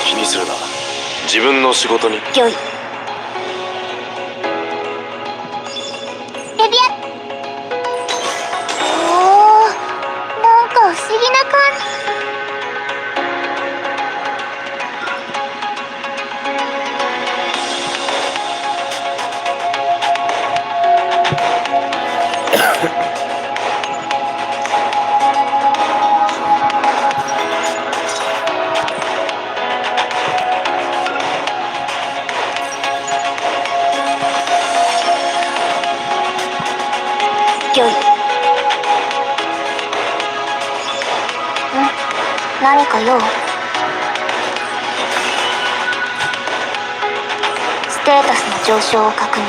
気にするな。自分の仕事に。御意。レビア。おー、なんか不思議な感じ。御意。何か用？ステータスの上昇を確認。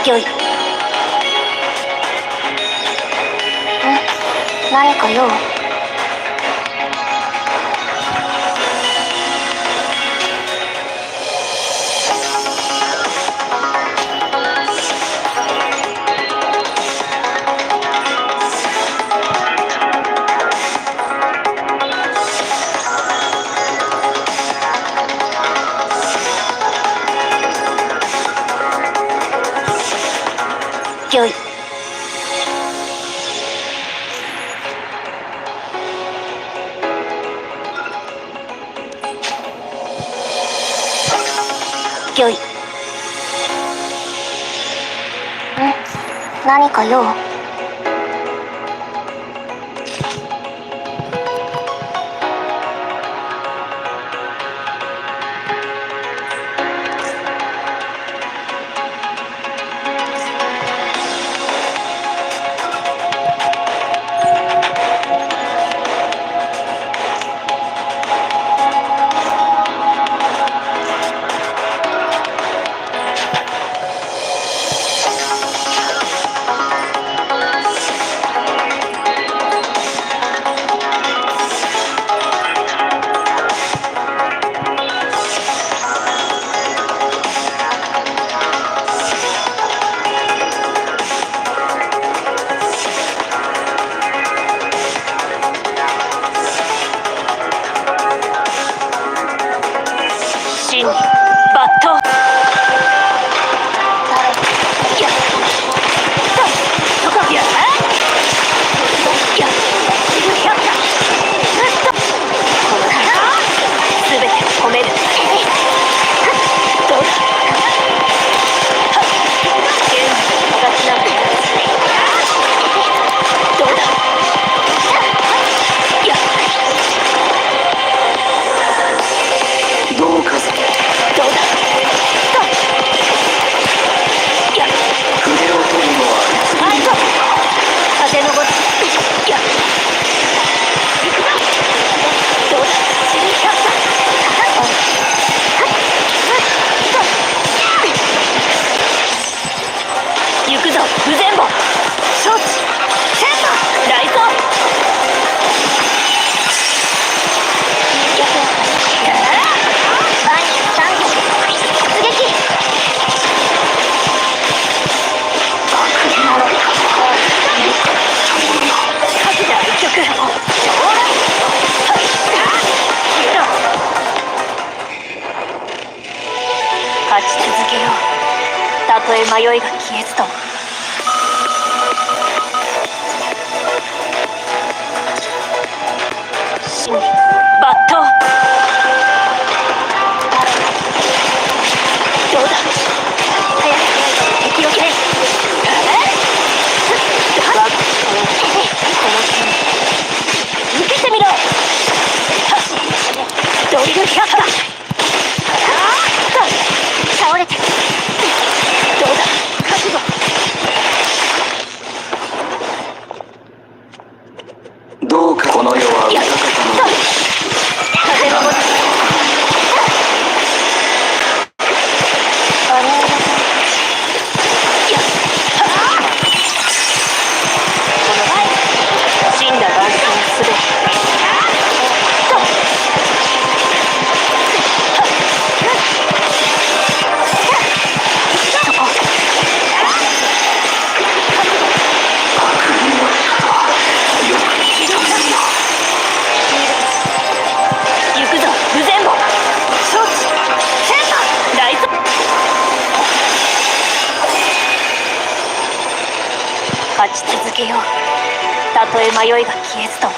御意。何か用？御意。御意。何か用？真に抜刀。全て込める。どうだ。現実形なんて。どうだ。どうかぞ。どうだ。筆を取るのはいつあいと風のごと。どうだ。行くぞ不全母。承知。戦馬来走。出撃。各じゃ一曲。勝ち続けよう。たとえ迷いが消えずとも。真に抜刀。どうだ。早く敵を斬れ。受けてみろ。ドリル百科。倒れて。どうだ。覚悟。勝ち続けよう。たとえ迷いが消えずとも。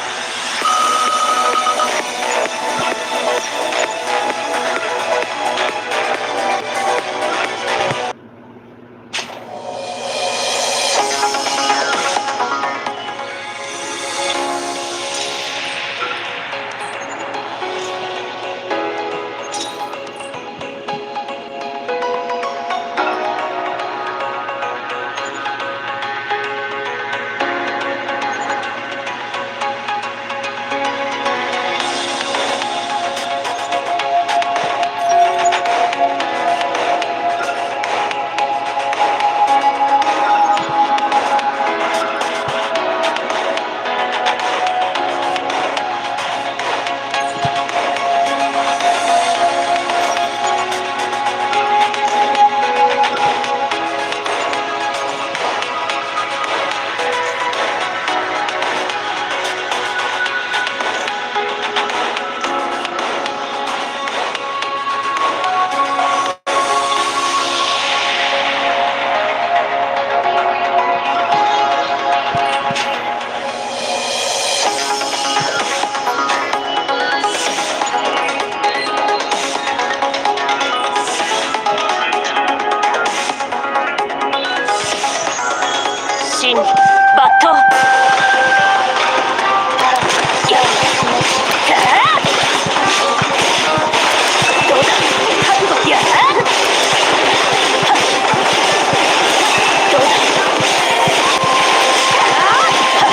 真理抜刀。どうだ覚悟やどうだ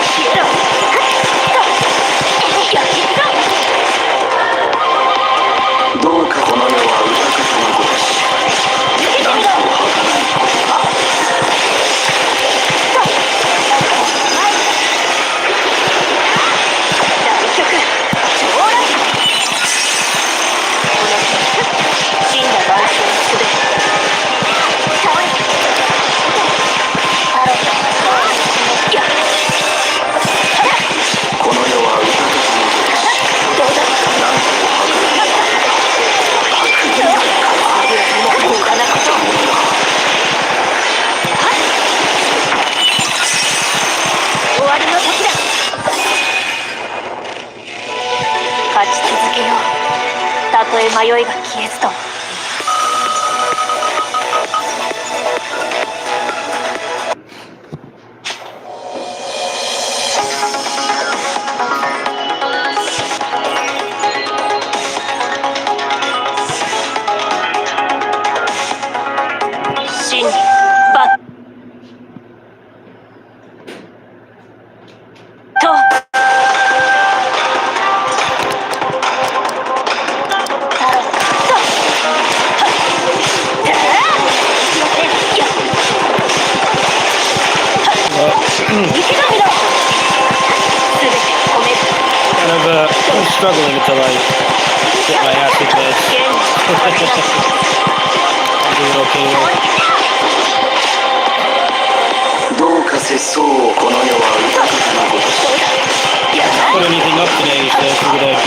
消えろやりくぞ。どうかこの世は歌かとのごしなんと儚いことだ。大曲上来真の万象のすべて倒れやこの世は歌かとのごしどうだなんと儚い白衣の豪華なこと終わりの時だ。勝ち続けよう。たとえ迷いが消えずとも。真理抜刀。I'm struggling until I get my ass kicked bed. I'm doing okay though. どうか節操をこの世は歌かとのごし Put anything up today, so I figured I'd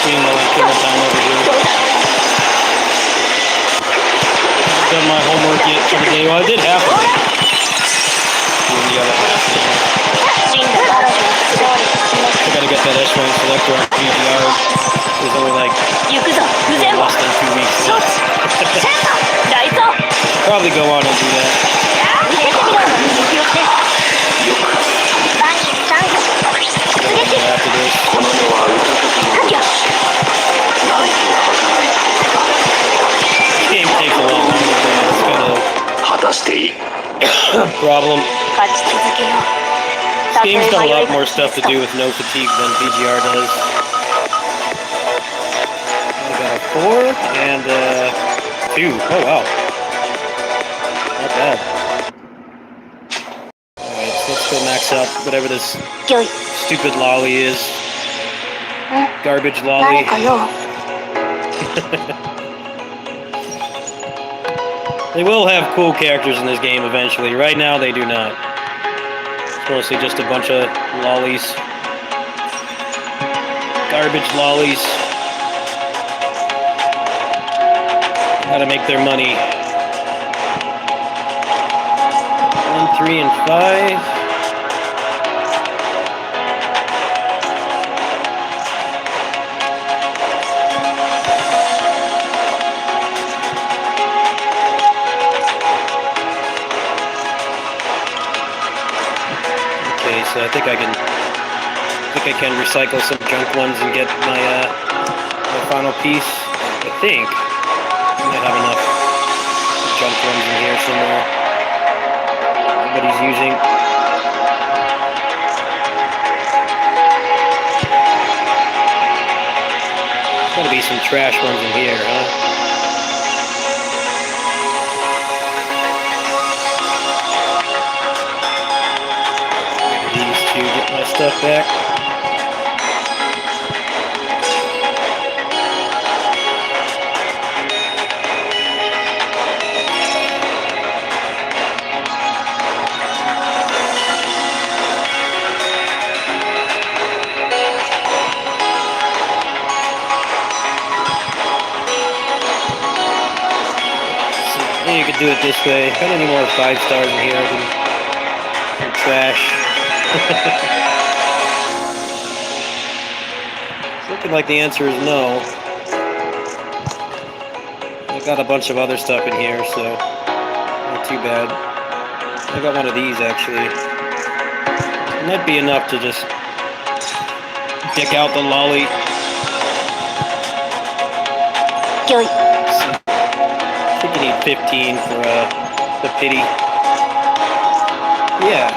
stream while I'm killing time over here. Done my homework yet for the day. Well, I did half of it. Doing the other half now. I gotta get that S-Rank selector on PGR. There's only like 行くぞ不全部 less than 2 weeks 承知 left. センター大蔵 Probably go on and do that. 見せてみろ気をつけバニーさん After this. この世は歌かとのごしなんと儚いことだ。 This game takes a lot longer, man. It's got 果たしていい a problem. 勝ち続けよう。 This game's got a lot more stuff to do with no fatigue than PGR does. I got a 4 and 2. Oh wow. Not bad. Alright, so let's go max out whatever this よい stupid lolly is. ん Garbage 誰 lolly. かよ They will have cool characters in this game eventually. Right now, they do not. It's mostly just a bunch of lollies. Garbage lollies. Gotta make their money. 1, 3, and 5. so I think I can recycle some junk ones and get my final piece. I think I might have enough junk ones in here somewhere. Nobody's using. There's gotta be some trash ones in here, huh? These two, get my stuff back. Yeah, you could do it this way. Got any more 5 stars in here? Some trash. It's looking like the answer is no. I got a bunch of other stuff in here, so not too bad. I got one of these actually. It might be enough to just dick out the lolly. Gilly. I think you need 15 for the pity. Yeah.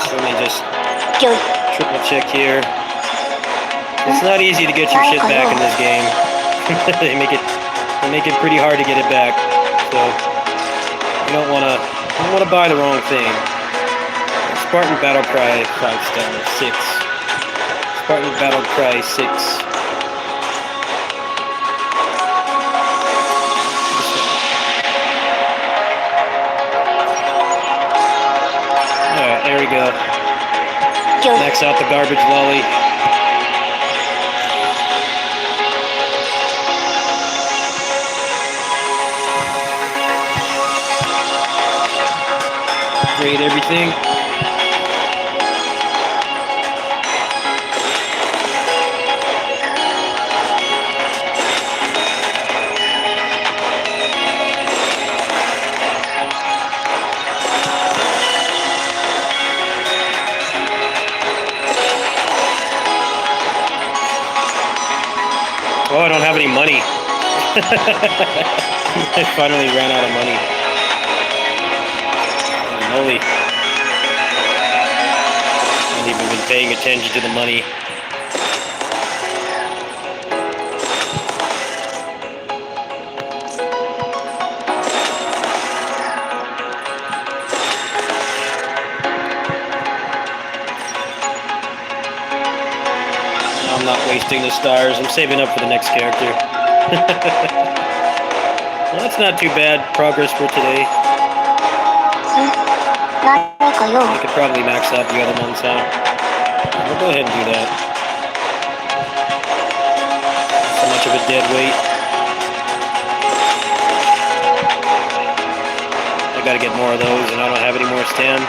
So let me just Gilly. triple check here. It's not easy to get your shit back in this game. they make it pretty hard to get it back. So you don't wanna buy the wrong thing. Spartan Battle Cry 5 stars, 6. Spartan Battle Cry 6. Alright, there we go. Max out the garbage lolly. Upgrade everything. Oh, I don't have any money. I finally ran out of money. Holy moly. I haven't even been paying attention to the money. I'm not wasting the stars. I'm saving up for the next character. Well, that's not too bad progress for today. I could probably max out the other ones, huh? We'll go ahead and do that. So much of a dead weight. I gotta get more of those, and I don't have any more stem.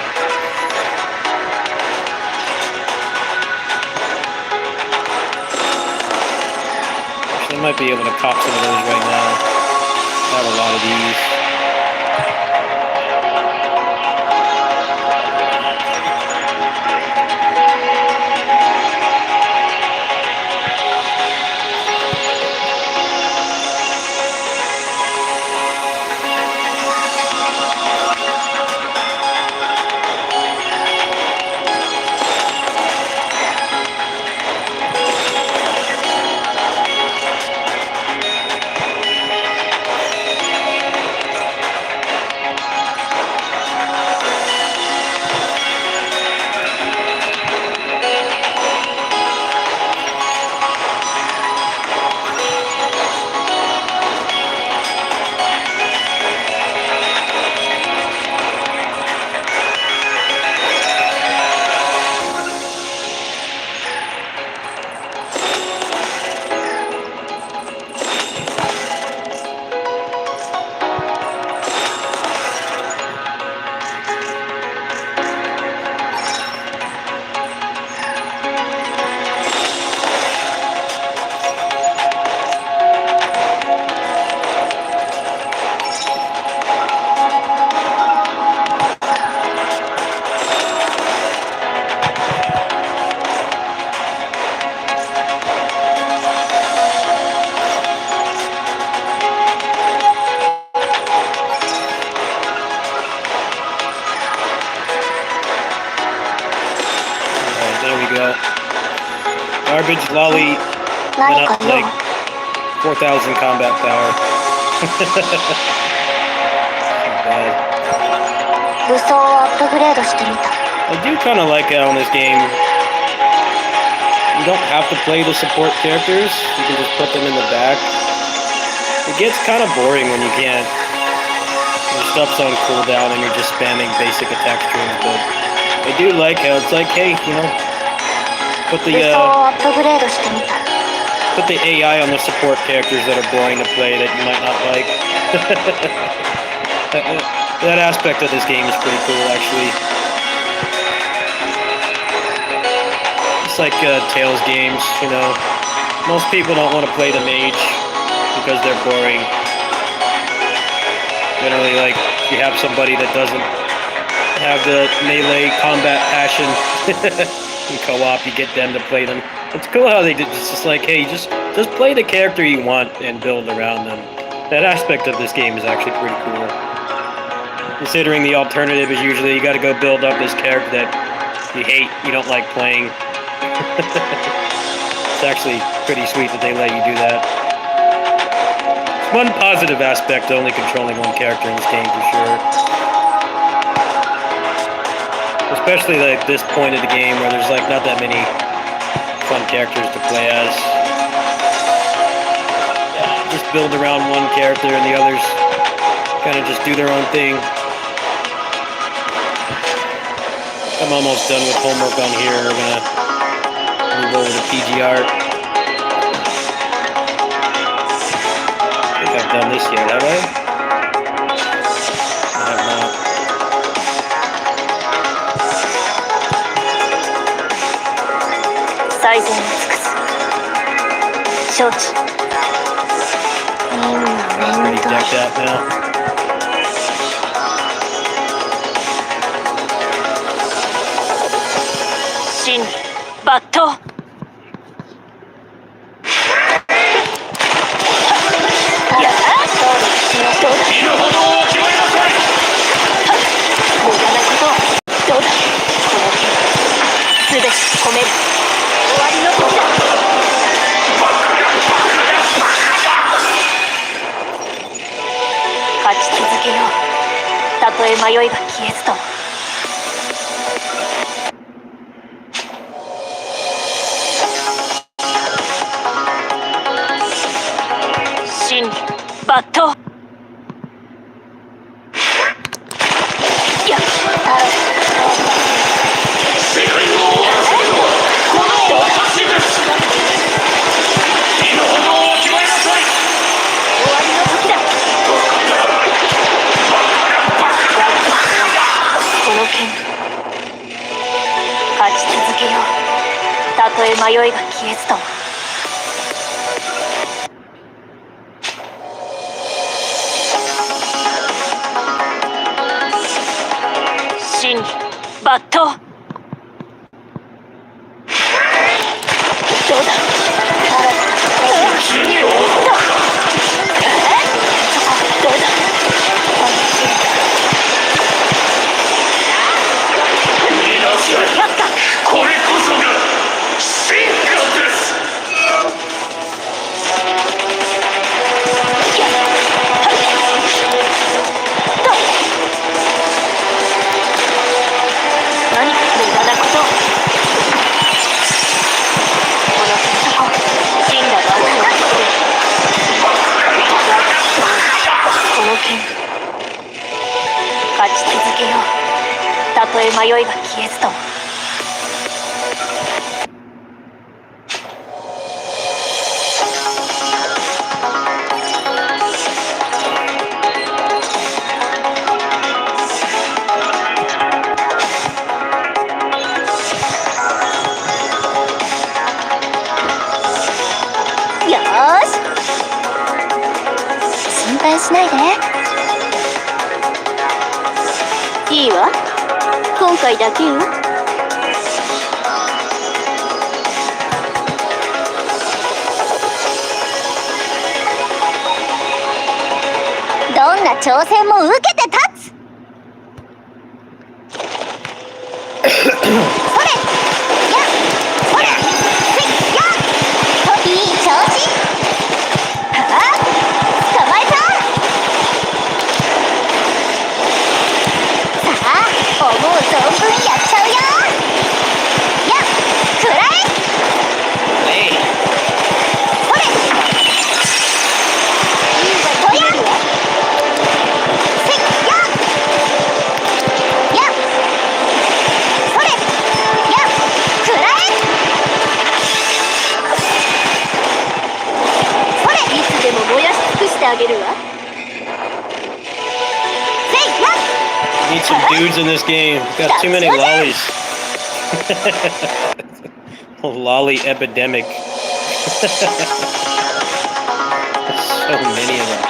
I might be able to cop some of those right now. I have a lot of these. garbage lolly 何 went か up 用？ like 4,000 combat power. Not bad. 武装をアップグレードしてみた。 I do kind of like how in this game you don't have to play the support characters. You can just put them in the back. It gets kind of boring when you can't. Your stuff's on cooldown and you're just spamming basic attack strings, but I do like how it's like, hey, you know, put 武 the 装をアップグレードしてみた。 put the AI on the support characters that are boring to play that you might not like. that aspect of this game is pretty cool, actually. It's like Tales games, you know. Most people don't want to play the mage because they're boring. Generally, like, you have somebody that doesn't have the melee combat passion in co-op, you get them to play them. It's cool how they did. It's just like, hey, just play the character you want and build around them. That aspect of this game is actually pretty cool. Considering the alternative is usually you got to go build up this character that you hate, you don't like playing. It's actually pretty sweet that they let you do that. It's one positive aspect to only controlling one character in this game for sure. Especially like this point of the game where there's like not that many fun characters to play as. Just build around one character and the others kind of just do their own thing. I'm almost done with homework on here. We're gonna move over to PG art. I think I've done this yet, have I? I have not. 最善を尽くす。承知。みんな Pretty 面倒 decked out now. 真理抜刀。やっそうだ。身の程を決めなさい。無駄なことはどうだ。この剣すべて込める。終わりの時だ。勝ち続けよう。たとえ迷いが消えずとも。真理抜刀。やっ世界を終わらせるのはこの私です。身の程を決めなさい。終わりの時だ。この剣勝ち続けよう。たとえ迷いが消えずとも。真理抜刀。どうだ。どうだ。やった。これこそが進化です。何無駄なことを。この戦死んだバカなことで。この剣勝ち続けよう。たとえ迷いが消えずとも。よーし。心配しないで。いいわ。今回だけよ。どんな挑戦も受けて立つ。それやそれせや Need some dudes in this game. Got too many lollies. Lolly epidemic. So many of them.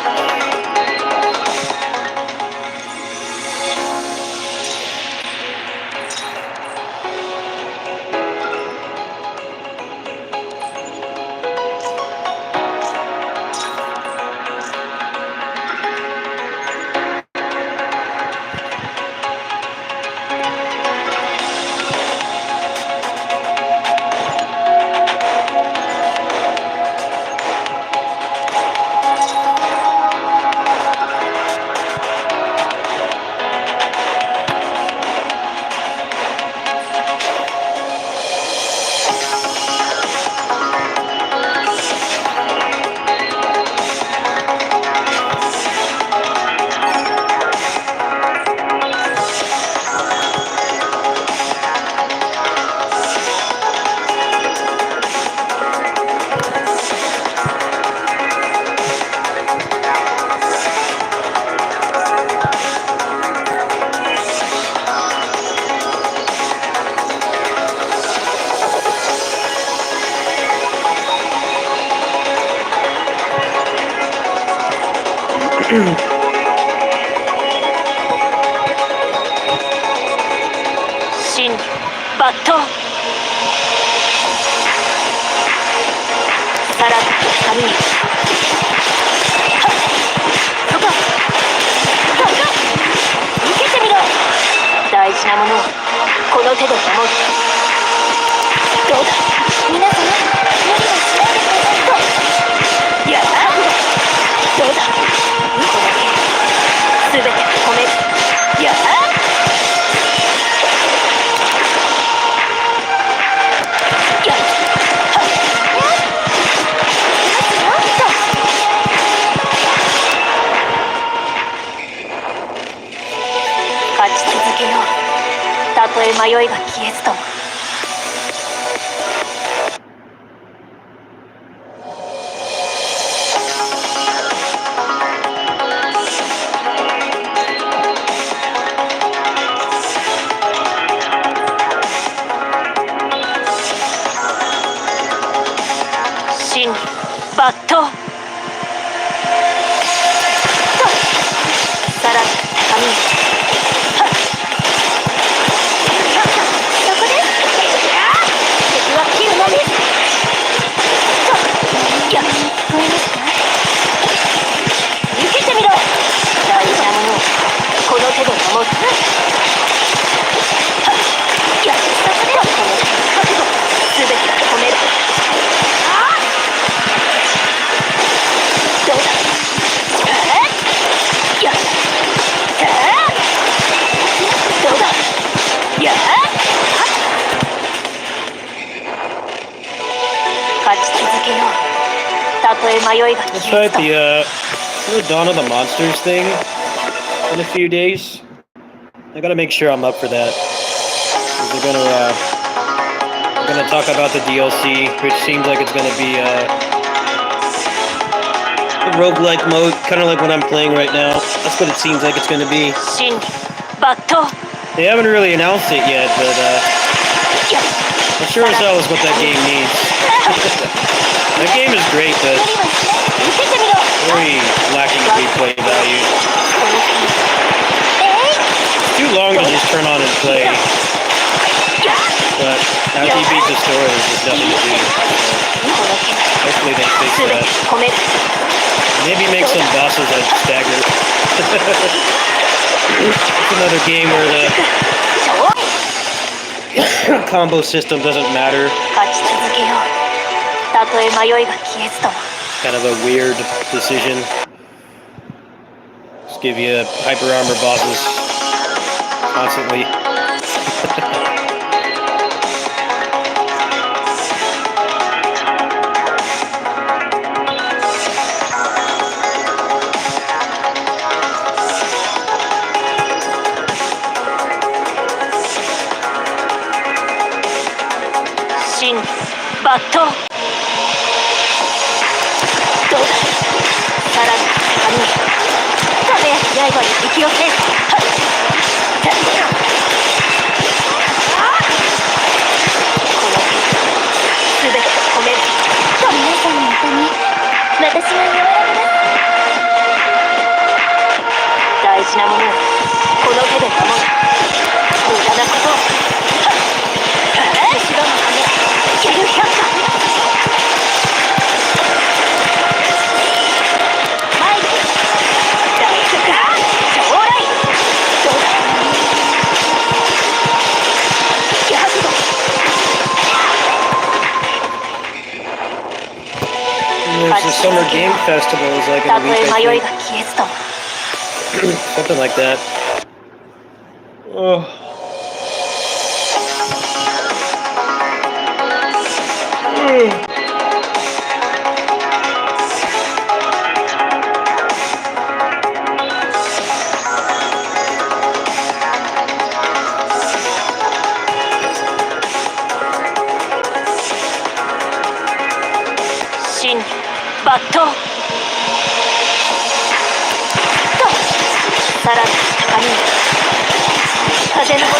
真理抜刀さらっと髪にはっそこそこ受けてみろ大事なものをこの手で守るどうだ皆様無理はしないでくださいとやあどうだこの手全て止めるやあ勝ち続けようたとえ迷いが消えずとも真理抜刀さらっと髪にはっそこです敵は切るのみとやっ聞こえますか受けてみろ大事なものをこの手で守るはっやっそこでこの覚悟全て止めるどうだやっどうだやっ勝ち続けようたとえ迷いが Let's 消え fight ずとも the Dawn of the Monsters thing in a few days. I gotta make sure I'm up for that. 'Cause they're gonna talk about the DLC, which seems like it's gonna be a roguelike mode, kind of like what I'm playing right now. That's what it seems like it's gonna be. 真理抜刀 They haven't really announced it yet, but やっ I'm sure as hell is what that game needs. That game is great, but 無理はしない受けてみろ very lacking in replay value. この手 Too long to just turn on and play, やっ but after you beat the story, there's just nothing to do. この手 Hopefully they fix 全て that. 止める Maybe make some bosses that stagger. It's another game where 勝利 the combo system doesn't matter. 勝ち続けようたとえ迷いが消えずとも Kind of a weird decision. Just give you hyper armor bosses constantly. 真理抜刀どうださらに髪にダメ刃に引き寄せはっ全て止める。皆さんの痛み、私が和らげます。大事なものをこの手で守る。無駄なことを。後ろの羽、900回。前に大曲将来。どうだ。100度。There's the summer game festival is like in た a と week, え I 迷い think. が消えずとも Something like that. Oh.真理抜刀とさらに高みに風の骨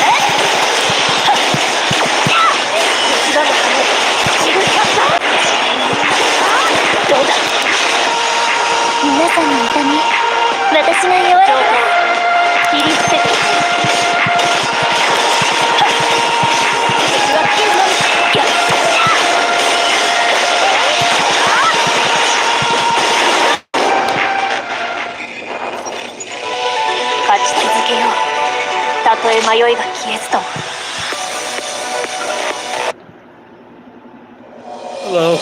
後ろの羽ジグキャッターどうだ皆さんの痛み私が和らげます切り捨てて勝ち続けようたとえ迷いが消えずとも Hello.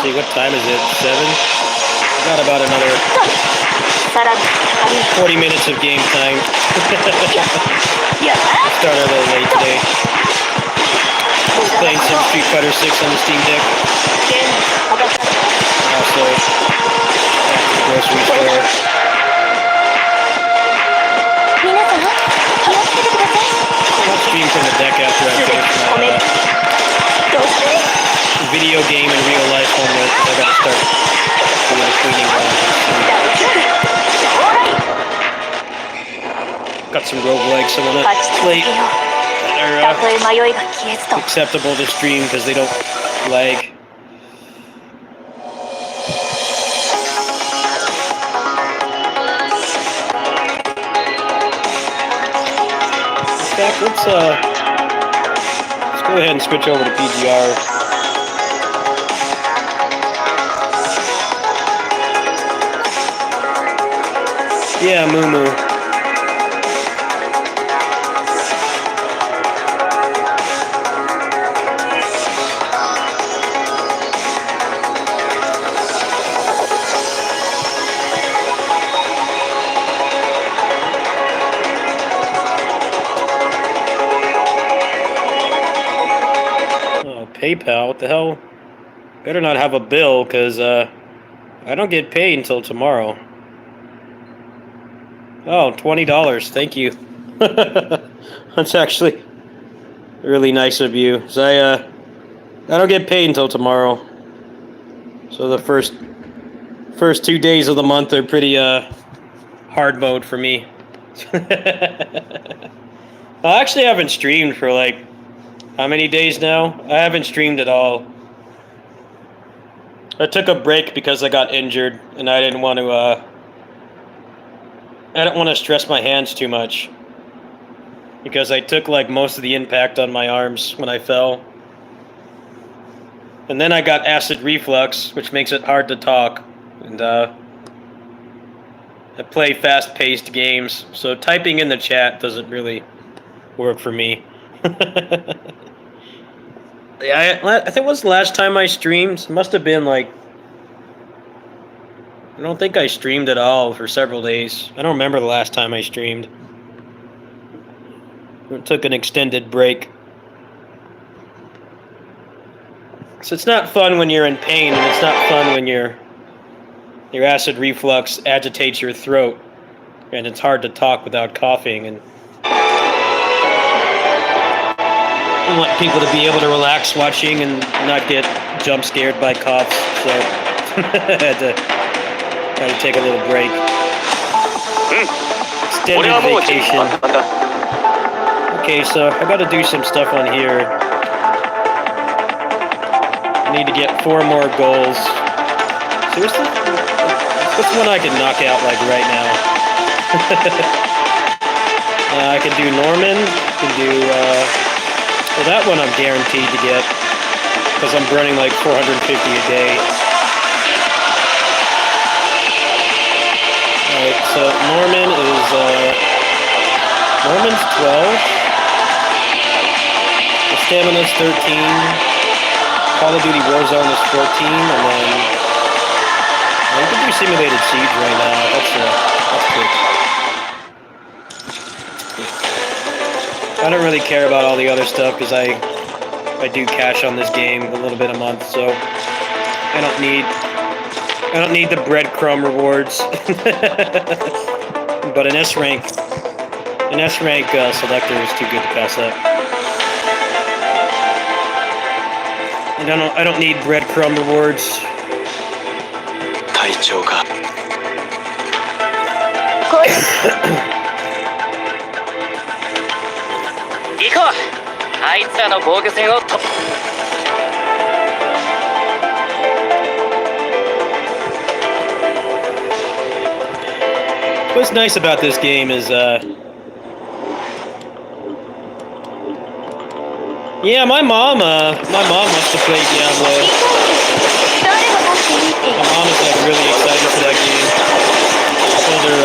See, what time is it? 7? Got about another 40 minutes of game time. Started a little late today. Playing some Street Fighter 6 on the Steam Deck. Also, at the grocery store. 皆様気をつけてください I'll stream from the deck after I finish my video game and real life homework. I gotta start doing the cleaning soon. Got some roguelikes I wanna play that are acceptable to stream because they don't lag. In fact, let's go ahead and switch over to PGR. Yeah, Moo Moo. Oh, PayPal, what the hell? Better not have a bill, because I don't get paid until tomorrow. Oh, $20. Thank you. That's actually really nice of you. So I don't get paid until tomorrow. So the first 2 days of the month are pretty hard mode for me. I actually haven't streamed for like how many days now? I haven't streamed at all. I took a break because I got injured and I didn't want to stress my hands too much because I took like most of the impact on my arms when I fell. And then I got acid reflux, which makes it hard to talk. And I play fast-paced games, so typing in the chat doesn't really work for me. Yeah, I think it was the last time I streamed. Must have been like I don't think I streamed at all for several days. I don't remember the last time I streamed. I took an extended break. So it's not fun when you're in pain, and it's not fun when your acid reflux agitates your throat, and it's hard to talk without coughing. And I want people to be able to relax watching and not get jump scared by coughs. So I had to try to take a little break. Extended vacation. Okay, so I got to do some stuff on here. I need to get 4 more goals. Seriously? What's one I can knock out like right now? I can do Norman. I can do, well, that one I'm guaranteed to get because I'm burning like 450 a day. Alright, so Norman is, Norman's 12. The Stamina's 13. Call of Duty Warzone is 14, and then we can do Simulated Siege right now. That's quick. I don't really care about all the other stuff because I do cash on this game a little bit a month, so I don't need the breadcrumb rewards. But an S rank selector is too good to pass up. And I don't need breadcrumb rewards. 隊長が行こう。あいつらの防御線をと。What's nice about this game is, yeah, my mom wants to play Diablo. My mom is like really excited for that game. I told her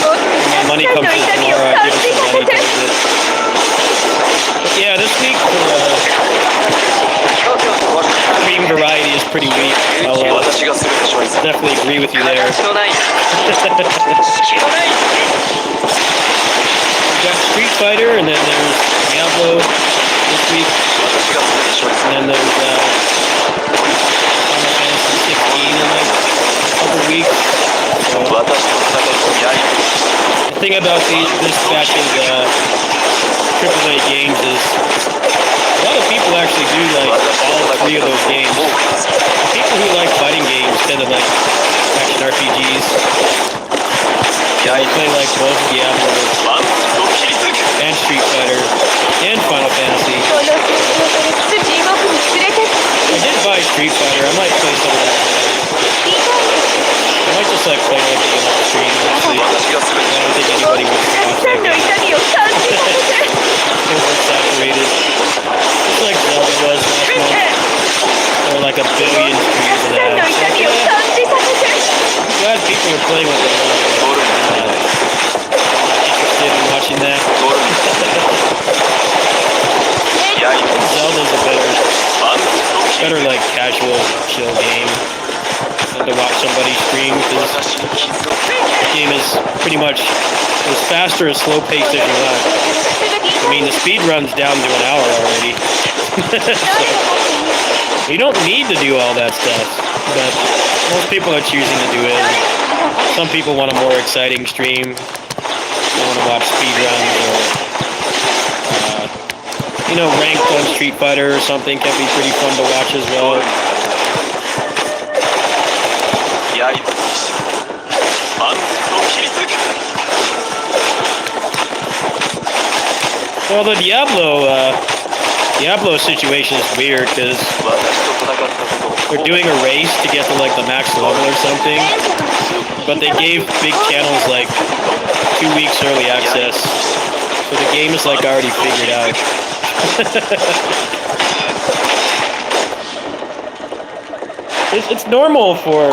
when my money comes in tomorrow, I'd give her some money towards it. But yeah, this week stream variety is pretty weak. I'll definitely agree with you there. We got Street Fighter, and then there's Diablo this week, and then there's Final Fantasy 16 in like a couple weeks. So, the thing about this batch of AAA games is a lot of people actually do like all 3 of those games. People who like fighting games tend to like action RPGs. Yeah, I play like both Diablo and Street Fighter and Final Fantasy. I did buy Street Fighter. I might play some of that. I might just like play like game on stream. Actually, I don't think anybody would watch that game. Oversaturated. Just like Zelda was last month. There were like a billion streams of that. Glad people are playing with it. Interested in watching that. Zelda's a better like casual chill game than to watch somebody stream, because the game is pretty much as fast or as slow paced as you want. I mean, the speed run's down to an hour already. So, you don't need to do all that stuff, but most people are choosing to do it. Some people want a more exciting stream. They want to watch speedruns or, ranked on Street Fighter or something can be pretty fun to watch as well. Well, the Diablo situation is weird because they're doing a race to get to like the max level or something, but they gave big channels like 2 weeks early access, so the game is like already figured out. It's normal for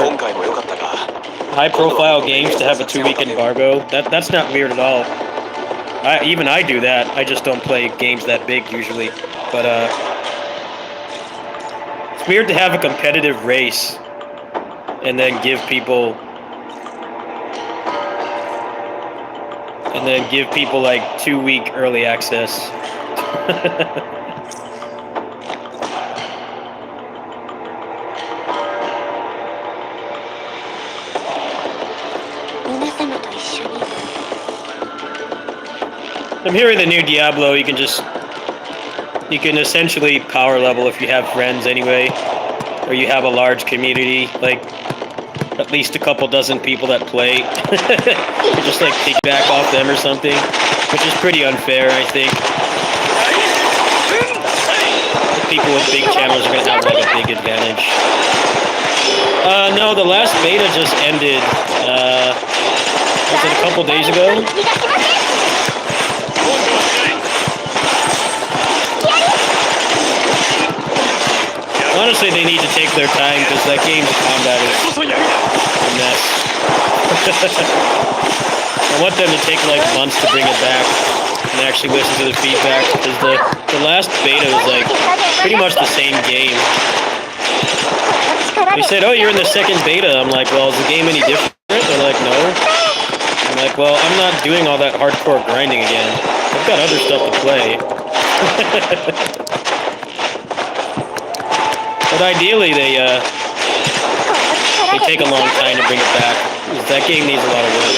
high-profile games to have a 2-week embargo. That's not weird at all. Even I do that. I just don't play games that big usually. But it's weird to have a competitive race and then give people and then give people like 2-week early access. 皆様と一緒に I'm hearing the new Diablo, you can essentially power level if you have friends anyway, or you have a large community, like at least a couple dozen people that play. Just like piggyback off them or something, which is pretty unfair, I think. People with big channels are gonna have like a big advantage. No, the last beta just ended. Was it a couple days ago? Honestly, they need to take their time because that game's combat is a mess. I want them to take like months to bring it back and actually listen to the feedback because the last beta was like pretty much the same game. They said, "Oh, you're in the second beta." I'm like, "Well, is the game any different?" They're like, "No." I'm like, "Well, I'm not doing all that hardcore grinding again. I've got other stuff to play." But ideally, they take a long time to bring it back. That game needs a lot of work.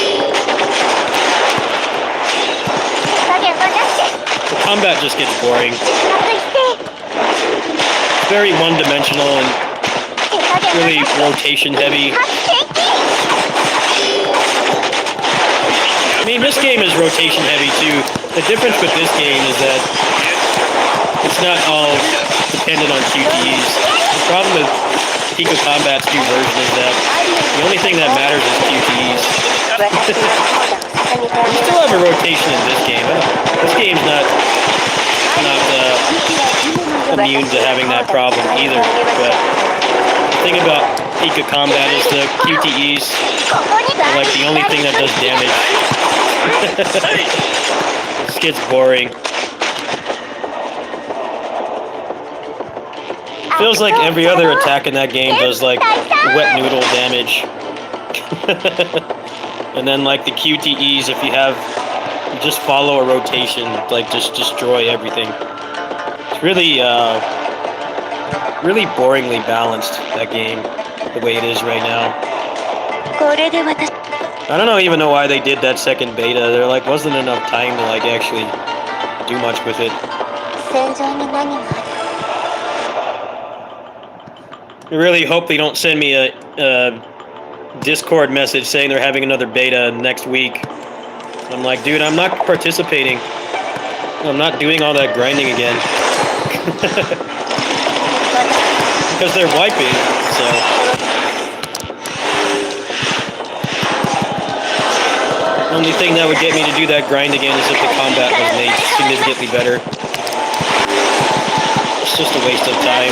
The combat just gets boring. It's very one-dimensional and really rotation heavy. I mean, this game is rotation heavy too. The difference with this game is that it's not all dependent on QTEs. The problem with Pico Combat's new version is that the only thing that matters is QTEs. You still have a rotation in this game. This game's not immune to having that problem either. But the thing about Pico Combat is the QTEs are like the only thing that does damage. This gets boring. Feels like every other attack in that game does like wet noodle damage. And then like the QTEs, if you just follow a rotation, like just destroy everything. It's really really boringly balanced, that game, the way it is right now. I don't even know why they did that second beta. There like wasn't enough time to like actually do much with it. I really hope they don't send me a Discord message saying they're having another beta next week. I'm like, dude, I'm not participating. I'm not doing all that grinding again. Because they're wiping, so... The only thing that would get me to do that grind again is if the combat was made significantly better. It's just a waste of time.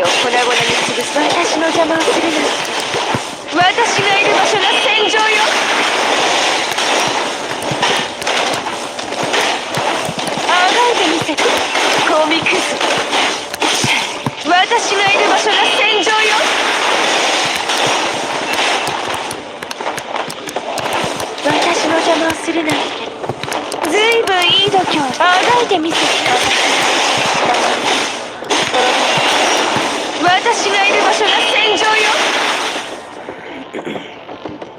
てを粉々に潰す。私の邪魔をするな。私がいる場所が戦場よ。あがいてみせて、コミクス。私がいる場所が戦場よ。私の邪魔をするなんてずいぶんいい度胸。あがいてみせて。私がいる場所が戦場よ。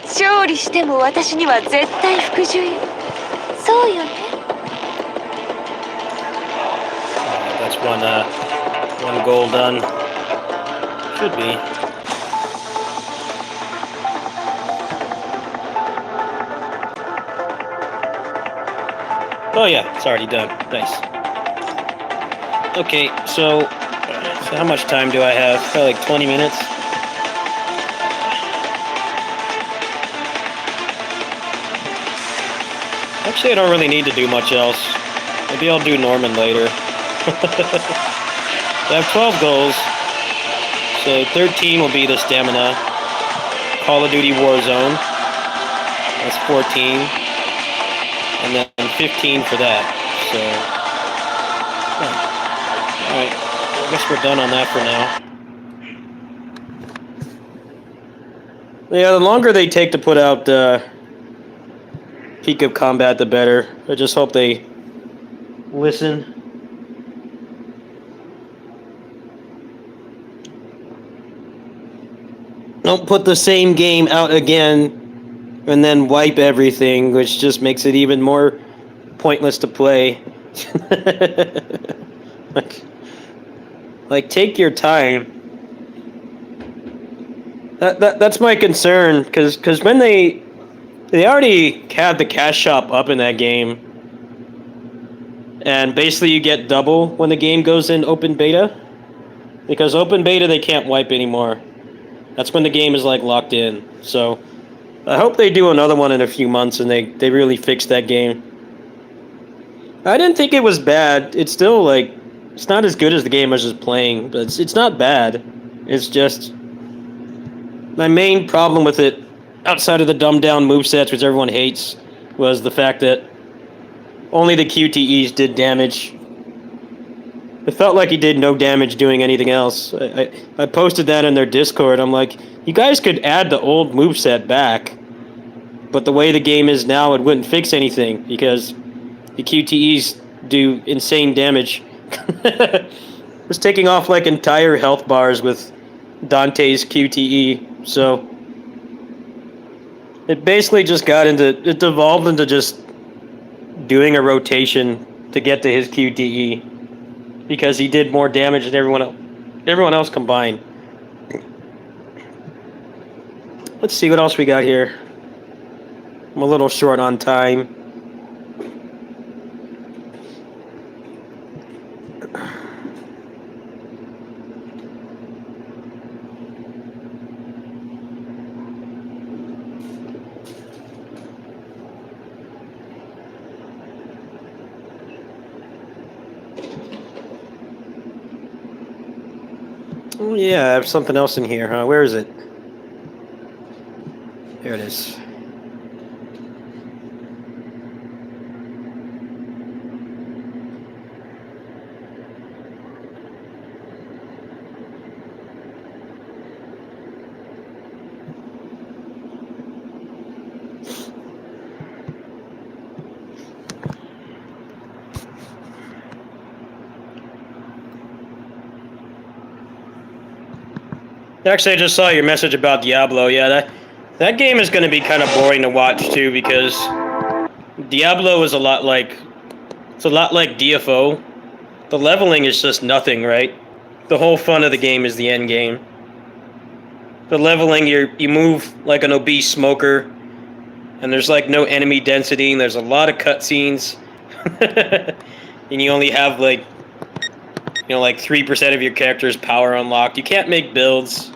勝利しても私には絶対服従よ。そうよね。That's one goal done. Should be. Oh yeah, it's already done. Nice. Okay, so how much time do I have? Probably like 20 minutes. Actually, I don't really need to do much else. Maybe I'll do Norman later. I have 12 goals. So 13 will be the stamina. Call of Duty Warzone. That's 14. And then 15 for that. So, alright. I guess we're done on that for now. Yeah, the longer they take to put out Peak of Combat, the better. I just hope they listen. Don't put the same game out again and then wipe everything, which just makes it even more pointless to play. like take your time. That's my concern, because when they already had the cash shop up in that game, and basically you get double when the game goes in open beta, because open beta they can't wipe anymore. That's when the game is like locked in. So I hope they do another one in a few months and they really fix that game. I didn't think it was bad. It's still like, it's not as good as the game I was just playing, but it's not bad. It's just, my main problem with it, outside of the dumbed down movesets, which everyone hates, was the fact that only the QTEs did damage. It felt like he did no damage doing anything else. I posted that in their Discord. I'm like, you guys could add the old moveset back, but the way the game is now, it wouldn't fix anything, because the QTEs do insane damage. Was taking off like entire health bars with Dante's QTE, so it basically just it devolved into just doing a rotation to get to his QTE, because he did more damage than everyone else combined. Let's see what else we got here. I'm a little short on time. Oh yeah, I have something else in here, huh? Where is it? There it is. Actually, I just saw your message about Diablo. Yeah, that game is going to be kind of boring to watch too, because Diablo is a lot like DFO. The leveling is just nothing, right? The whole fun of the game is the end game. The leveling, you move like an obese smoker, and there's like no enemy density, and there's a lot of cutscenes, and you only have like 3% of your character's power unlocked. You can't make builds.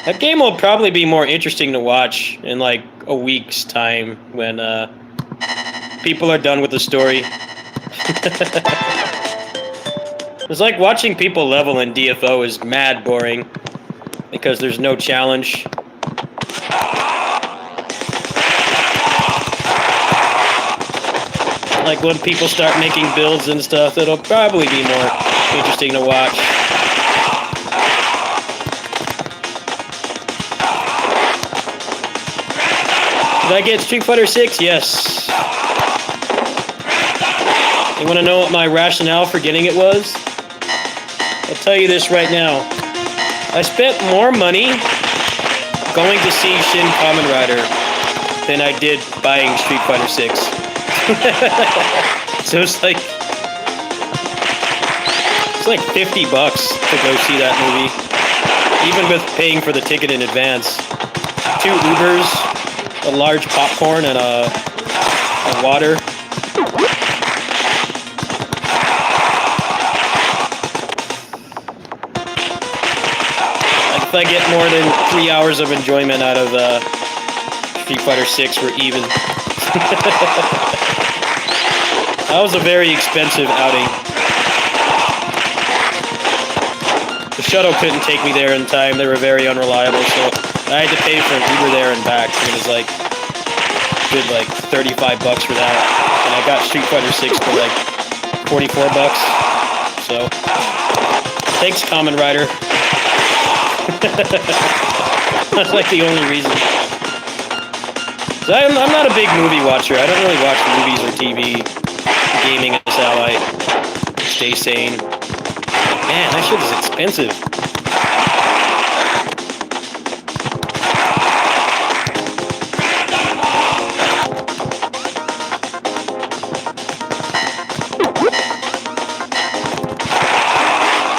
That game will probably be more interesting to watch in like a week's time when people are done with the story. It's like watching people level in DFO is mad boring because there's no challenge. Like when people start making builds and stuff, it'll probably be more interesting to watch. Did I get Street Fighter 6? Yes. You want to know what my rationale for getting it was? I'll tell you this right now. I spent more money going to see Shin Kamen Rider than I did buying Street Fighter 6. So it's like $50 to go see that movie, even with paying for the ticket in advance. 2 Ubers, a large popcorn, and a water. If I get more than 3 hours of enjoyment out of Street Fighter 6, we're even. That was a very expensive outing. The shuttle couldn't take me there in time. They were very unreliable, so I had to pay for an Uber there and back. It was like good $35 for that, and I got Street Fighter 6 for like $44. So thanks, Kamen Rider. That's like the only reason. So I'm not a big movie watcher. I don't really watch movies or TV. Gaming is how I stay sane. Man, that shit is expensive.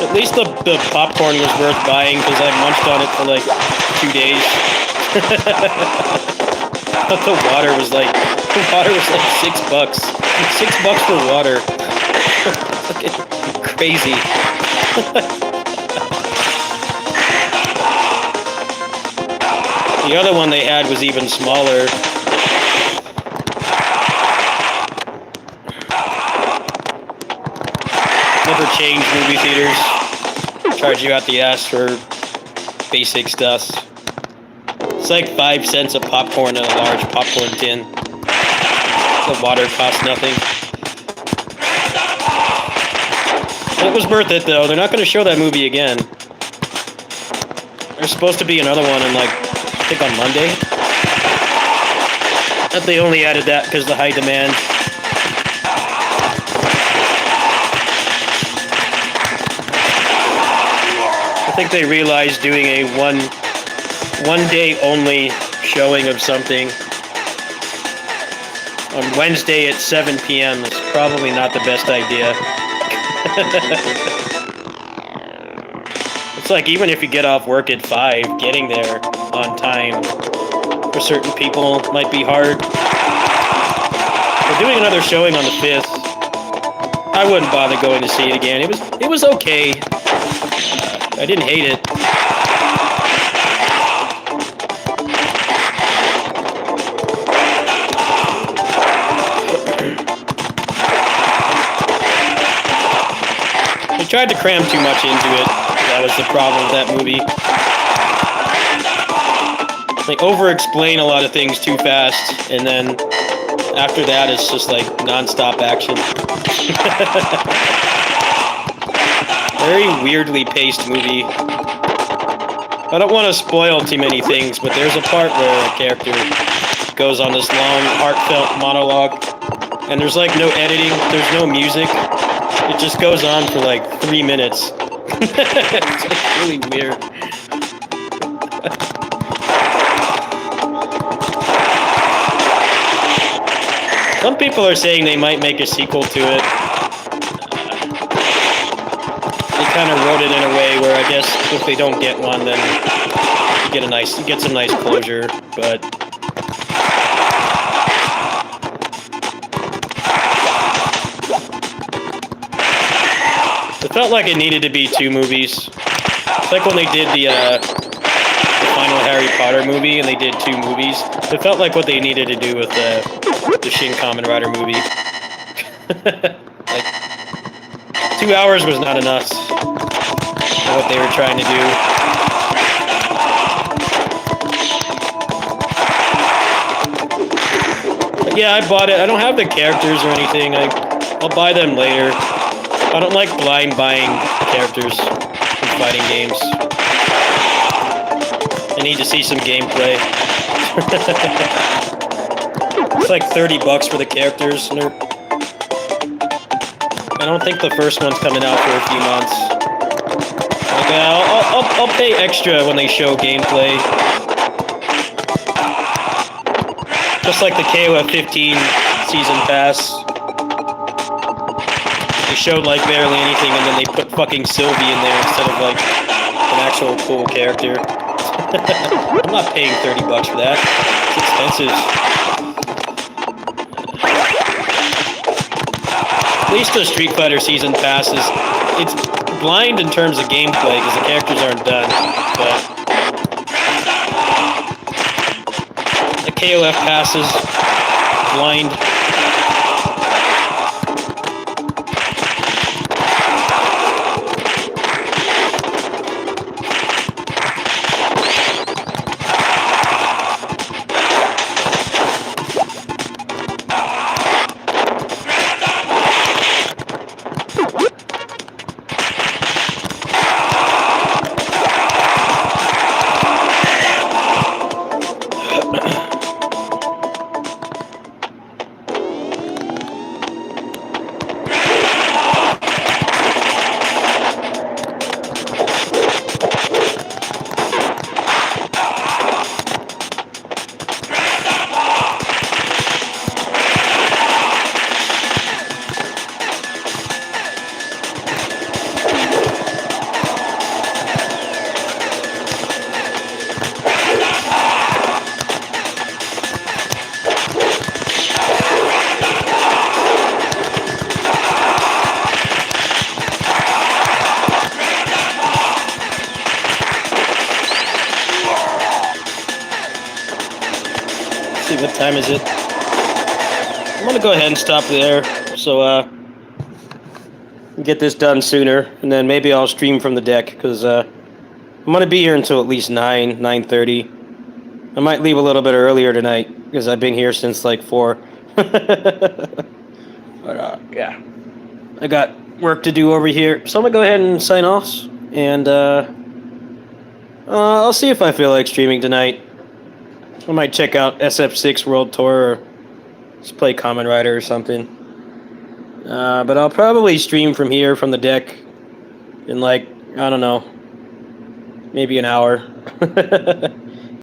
At least the popcorn was worth buying because I munched on it for like 2 days. But the water was like $6. $6 for water. Fucking crazy. The other one they had was even smaller. Never change movie theaters. Charge you out the ass for basic stuff. It's like 5 cents a popcorn in a large popcorn tin. The water costs nothing. It was worth it though. They're not going to show that movie again. There's supposed to be another one in like, I think on Monday. But they only added that because of the high demand. I think they realized doing a one day only showing of something on Wednesday at 7 p.m. is probably not the best idea. It's like even if you get off work at 5, getting there on time for certain people might be hard. But doing another showing on the 5th, I wouldn't bother going to see it again. It was okay. I didn't hate it. They tried to cram too much into it. That was the problem with that movie. They over-explain a lot of things too fast, and then after that it's just like non-stop action. Very weirdly paced movie. I don't want to spoil too many things, but there's a part where a character goes on this long, heartfelt monologue, and there's like no editing, there's no music. It just goes on for like 3 minutes. It's like really weird. Some people are saying they might make a sequel to it. They kind of wrote it in a way where I guess if they don't get one, then you get some nice closure. But it felt like it needed to be 2 movies. It's like when they did the final Harry Potter movie and they did 2 movies. It felt like what they needed to do with the Shin Kamen Rider movie. Like, 2 hours was not enough for what they were trying to do. But yeah, I bought it. I don't have the characters or anything. I'll buy them later. I don't like blind buying characters in fighting games. I need to see some gameplay. It's like $30 for the characters. And I don't think the first one's coming out for a few months. Like, I'll pay extra when they show gameplay. Just like the KOF 15 season pass. They showed like barely anything, and then they put fucking Sylvie in there instead of like an actual cool character. I'm not paying $30 for that. It's expensive. At least the Street Fighter season pass it's blind in terms of gameplay because the characters aren't done. But the KOF pass is blind. What time is it? I'm gonna go ahead and stop there, so get this done sooner, and then maybe I'll stream from the deck because I'm gonna be here until at least 9:30. I might leave a little bit earlier tonight because I've been here since like 4. But yeah, I got work to do over here, so I'm gonna go ahead and sign off, and I'll see if I feel like streaming tonight. I might check out SF6 World Tour or just play Kamen Rider or something. But I'll probably stream from here, from the deck, in like, I don't know, maybe an hour.